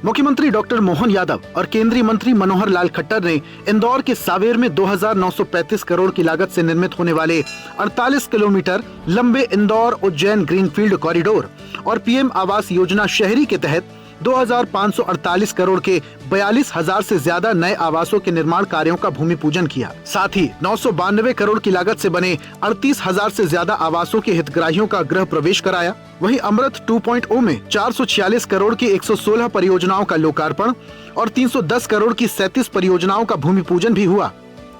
मुख्यमंत्री डॉक्टर मोहन यादव और केंद्रीय मंत्री मनोहर लाल खट्टर ने इंदौर के सावेर में 2,935 करोड़ की लागत से निर्मित होने वाले 48 किलोमीटर लंबे इंदौर उज्जैन ग्रीनफील्ड कॉरिडोर और पीएम आवास योजना शहरी के तहत 2,548 करोड़ के 42,000 से ज्यादा नए आवासों के निर्माण कार्यों का भूमि पूजन किया। साथ ही 992 करोड़ की लागत से बने 38,000 से ज्यादा आवासों के हितग्राहियों का गृह प्रवेश कराया। वहीं अमृत 2.0 में 446 करोड़ की 116 परियोजनाओं का लोकार्पण और 310 करोड़ की 37 परियोजनाओं का भूमि पूजन भी हुआ।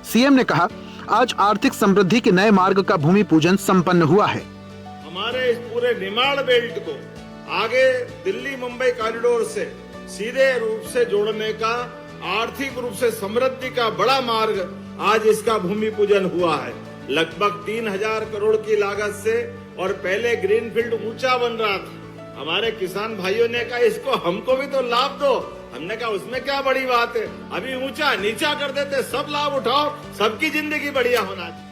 सीएम ने कहा, आज आर्थिक समृद्धि के नए मार्ग का भूमि पूजन संपन्न हुआ है। हमारे इस पूरे निमाड़ बेल्ट को आगे दिल्ली मुंबई कॉरिडोर से सीधे रूप से जोड़ने का, आर्थिक रूप से समृद्धि का बड़ा मार्ग आज इसका भूमि पूजन हुआ है। लगभग 3,000 करोड़ की लागत से, और पहले ग्रीनफील्ड ऊंचा बन रहा था। हमारे किसान भाइयों ने कहा इसको हमको भी तो लाभ दो। हमने कहा उसमें क्या बड़ी बात है, अभी ऊंचा नीचा कर देते, सब लाभ उठाओ, सबकी जिंदगी बढ़िया होना चाहिए।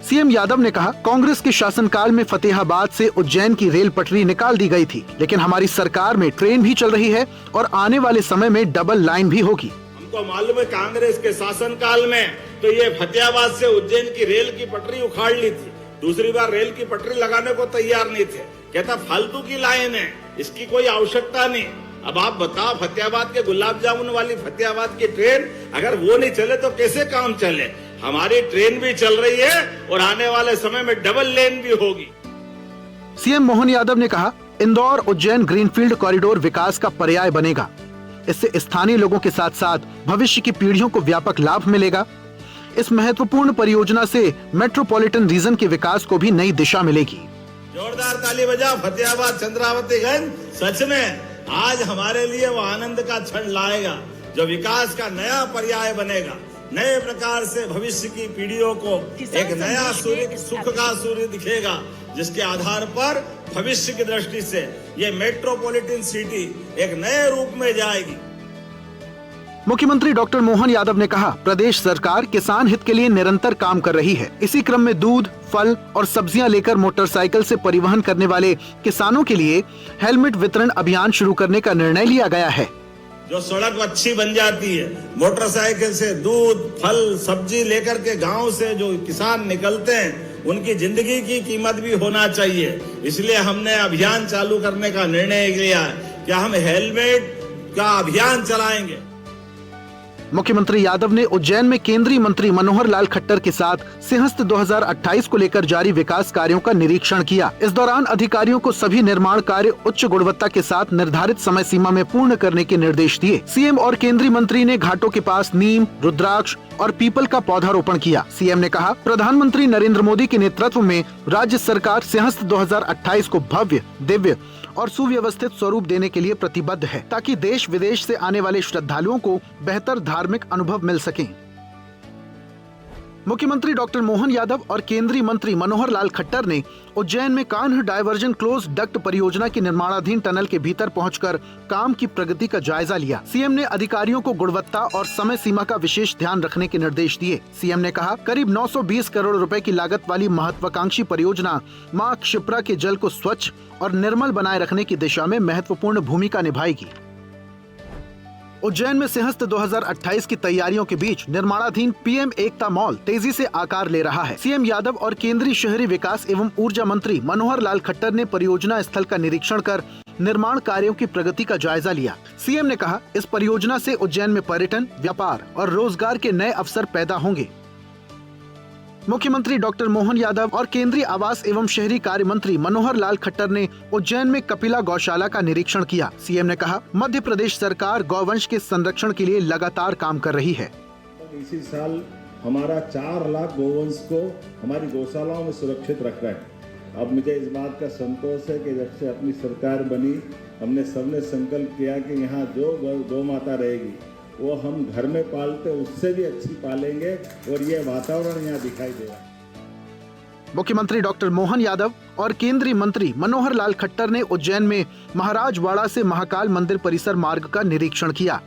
सीएम यादव ने कहा, कांग्रेस के शासनकाल में फतेहाबाद से उज्जैन की रेल पटरी निकाल दी गई थी, लेकिन हमारी सरकार में ट्रेन भी चल रही है और आने वाले समय में डबल लाइन भी होगी। हमको मालूम है कांग्रेस के शासनकाल में तो ये फतेहाबाद से उज्जैन की रेल की पटरी उखाड़ ली थी। दूसरी बार रेल की पटरी लगाने को तैयार नहीं थे, कहता फालतू की लाइन है, इसकी कोई आवश्यकता नहीं। अब आप बताओ, फतेहाबाद के गुलाब जामुन वाली फतेहाबाद की ट्रेन अगर वो नहीं चले तो कैसे काम चले। हमारी ट्रेन भी चल रही है और आने वाले समय में डबल लेन भी होगी। सीएम मोहन यादव ने कहा, इंदौर उज्जैन ग्रीनफील्ड कॉरिडोर विकास का पर्याय बनेगा। इससे स्थानीय लोगों के साथ साथ भविष्य की पीढ़ियों को व्यापक लाभ मिलेगा। इस महत्वपूर्ण परियोजना से मेट्रोपॉलिटन रीजन के विकास को भी नई दिशा मिलेगी। जोरदार ताली बजाओ फतेहाबाद चंद्रावतीगंज। सच में आज हमारे लिए वो आनंद का क्षण लाएगा जो विकास का नया पर्याय बनेगा। नए प्रकार से भविष्य की पीढ़ियों को एक नया सूर्य, सुख का सूर्य दिखेगा, जिसके आधार पर भविष्य की दृष्टि से ये मेट्रोपॉलिटन सिटी एक नए रूप में जाएगी। मुख्यमंत्री डॉक्टर मोहन यादव ने कहा, प्रदेश सरकार किसान हित के लिए निरंतर काम कर रही है। इसी क्रम में दूध, फल और सब्जियां लेकर मोटरसाइकिल से परिवहन करने वाले किसानों के लिए हेलमेट वितरण अभियान शुरू करने का निर्णय लिया गया है। जो सड़क अच्छी बन जाती है, मोटरसाइकिल से दूध, फल, सब्जी लेकर के गांव से जो किसान निकलते हैं, उनकी जिंदगी की कीमत भी होना चाहिए। इसलिए हमने अभियान चालू करने का निर्णय लिया है कि हम हेलमेट का अभियान चलाएंगे। मुख्यमंत्री यादव ने उज्जैन में केंद्रीय मंत्री मनोहर लाल खट्टर के साथ सिंहस्थ 2028 को लेकर जारी विकास कार्यों का निरीक्षण किया। इस दौरान अधिकारियों को सभी निर्माण कार्य उच्च गुणवत्ता के साथ निर्धारित समय सीमा में पूर्ण करने के निर्देश दिए। सीएम और केंद्रीय मंत्री ने घाटों के पास नीम, रुद्राक्ष और पीपल का पौधारोपण किया। सीएम ने कहा, प्रधानमंत्री नरेंद्र मोदी के नेतृत्व में राज्य सरकार सिंहस्थ 2028 को भव्य, दिव्य और सुव्यवस्थित स्वरूप देने के लिए प्रतिबद्ध है, ताकि देश विदेश से आने वाले श्रद्धालुओं को बेहतर धार्मिक अनुभव मिल सके। मुख्यमंत्री डॉक्टर मोहन यादव और केंद्रीय मंत्री मनोहर लाल खट्टर ने उज्जैन में कान्ह डायवर्जन क्लोज डक्ट परियोजना की निर्माणाधीन टनल के भीतर पहुंचकर काम की प्रगति का जायजा लिया। सीएम ने अधिकारियों को गुणवत्ता और समय सीमा का विशेष ध्यान रखने के निर्देश दिए। सीएम ने कहा, करीब 920 करोड़ रुपए की लागत वाली महत्वाकांक्षी परियोजना मां क्षिप्रा के जल को स्वच्छ और निर्मल बनाए रखने की दिशा में महत्वपूर्ण भूमिका निभाएगी। उज्जैन में सिंहस्थ 2028 की तैयारियों के बीच निर्माणाधीन पीएम एकता मॉल तेजी से आकार ले रहा है। सीएम यादव और केंद्रीय शहरी विकास एवं ऊर्जा मंत्री मनोहर लाल खट्टर ने परियोजना स्थल का निरीक्षण कर निर्माण कार्यों की प्रगति का जायजा लिया। सीएम ने कहा, इस परियोजना से उज्जैन में पर्यटन, व्यापार और रोजगार के नए अवसर पैदा होंगे। मुख्यमंत्री डॉक्टर मोहन यादव और केंद्रीय आवास एवं शहरी कार्य मंत्री मनोहर लाल खट्टर ने उज्जैन में कपिला गौशाला का निरीक्षण किया। सीएम ने कहा, मध्य प्रदेश सरकार गौवंश के संरक्षण के लिए लगातार काम कर रही है। इसी साल हमारा 4 लाख गौवंश को हमारी गौशालाओं में सुरक्षित रख रहे हैं। अब मुझे इस बात का संतोष है कि जब से अपनी सरकार बनी, हमने सबने संकल्प किया कि यहाँ जो गौ माता रहेगी वो हम घर में पालते उससे भी अच्छी पालेंगे, और ये वातावरण यहाँ दिखाई देगा। मुख्यमंत्री डॉक्टर मोहन यादव और केंद्रीय मंत्री मनोहर लाल खट्टर ने उज्जैन में महाराजवाड़ा से महाकाल मंदिर परिसर मार्ग का निरीक्षण किया।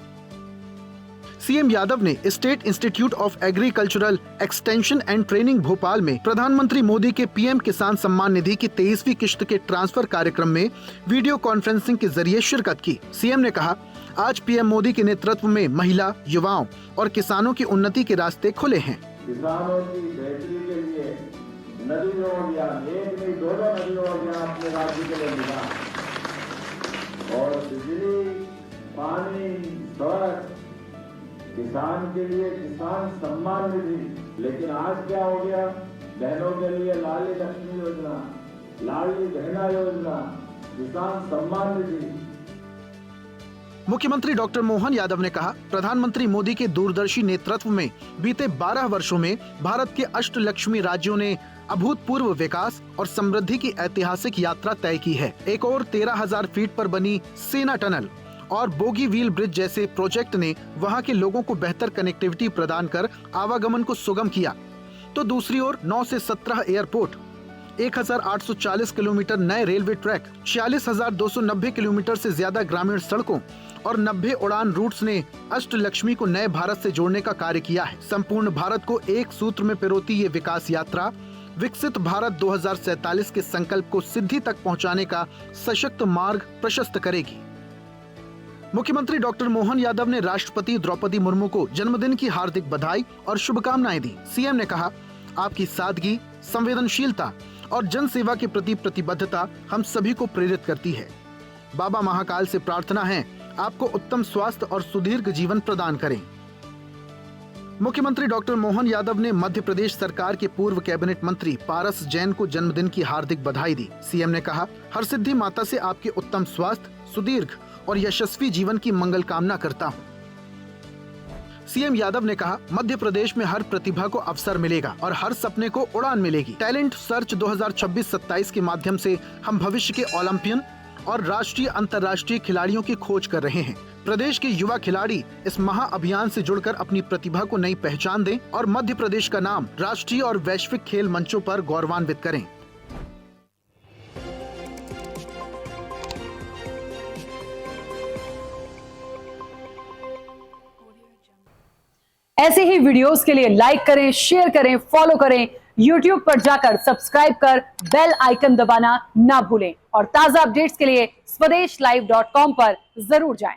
सीएम यादव ने state institute of agricultural extension and training Bhopal में प्रधानमंत्री मोदी के पीएम किसान सम्मान निधि की 23वीं किश्त के ट्रांसफर कार्यक्रम में वीडियो कॉन्फ्रेंसिंग के जरिए शिरकत की। सीएम ने कहा, आज पीएम मोदी के नेतृत्व में महिला, युवाओं और किसानों की उन्नति के रास्ते खुले हैं। किसानों की बेहतरी के लिए नदियों या एक नहीं दोनों नदियों या अपने राज्य के लिए मिला और बिजली, पानी, सड़क, किसान के लिए किसान सम्मान निधि। लेकिन आज क्या हो गया? बहनों के लिए लाडली लक्ष्मी योजना, लाडली बहना योजना, किसान सम्मान निधि। मुख्यमंत्री डॉक्टर मोहन यादव ने कहा, प्रधानमंत्री मोदी के दूरदर्शी नेतृत्व में बीते 12 वर्षों में भारत के अष्टलक्ष्मी राज्यों ने अभूतपूर्व विकास और समृद्धि की ऐतिहासिक यात्रा तय की है। एक और 13,000 फीट पर बनी सेना टनल और बोगी व्हील ब्रिज जैसे प्रोजेक्ट ने वहां के लोगों को बेहतर कनेक्टिविटी प्रदान कर आवागमन को सुगम किया, तो दूसरी ओर 9 से 17 एयरपोर्ट, 1,840 किलोमीटर नए रेलवे ट्रैक, 46,290 किलोमीटर से ज्यादा ग्रामीण सड़कों और 90 उड़ान रूट्स ने अष्टलक्ष्मी को नए भारत से जोड़ने का कार्य किया है। संपूर्ण भारत को एक सूत्र में पिरोती ये विकास यात्रा विकसित भारत 2047 के संकल्प को सिद्धि तक पहुंचाने का सशक्त मार्ग प्रशस्त करेगी। मुख्यमंत्री डॉक्टर मोहन यादव ने राष्ट्रपति द्रौपदी मुर्मू को जन्मदिन की हार्दिक बधाई और शुभकामनाएं दी। सीएम ने कहा, आपकी सादगी, संवेदनशीलता और जन सेवा के प्रति प्रतिबद्धता हम सभी को प्रेरित करती है। बाबा महाकाल से प्रार्थना है आपको उत्तम स्वास्थ्य और सुदीर्घ जीवन प्रदान करें। मुख्यमंत्री डॉक्टर मोहन यादव ने मध्य प्रदेश सरकार के पूर्व कैबिनेट मंत्री पारस जैन को जन्मदिन की हार्दिक बधाई दी। सीएम ने कहा, हरसिद्धि माता से आपके उत्तम स्वास्थ्य, सुदीर्घ और यशस्वी जीवन की मंगल कामना करता हूँ। सीएम यादव ने कहा, मध्य प्रदेश में हर प्रतिभा को अवसर मिलेगा और हर सपने को उड़ान मिलेगी। टैलेंट सर्च 2026-27 के माध्यम से हम भविष्य के ओलंपियन और राष्ट्रीय अंतर्राष्ट्रीय खिलाड़ियों की खोज कर रहे हैं। प्रदेश के युवा खिलाड़ी इस महाअभियान से जुड़कर अपनी प्रतिभा को नई पहचान दें और मध्य प्रदेश का नाम राष्ट्रीय और वैश्विक खेल मंचों पर गौरवान्वित करें। ऐसे ही वीडियोस के लिए लाइक करें, शेयर करें, फॉलो करें। YouTube पर जाकर सब्सक्राइब कर बेल आइकन दबाना ना भूलें और ताजा अपडेट्स के लिए swedeshlive.com पर जरूर जाएं।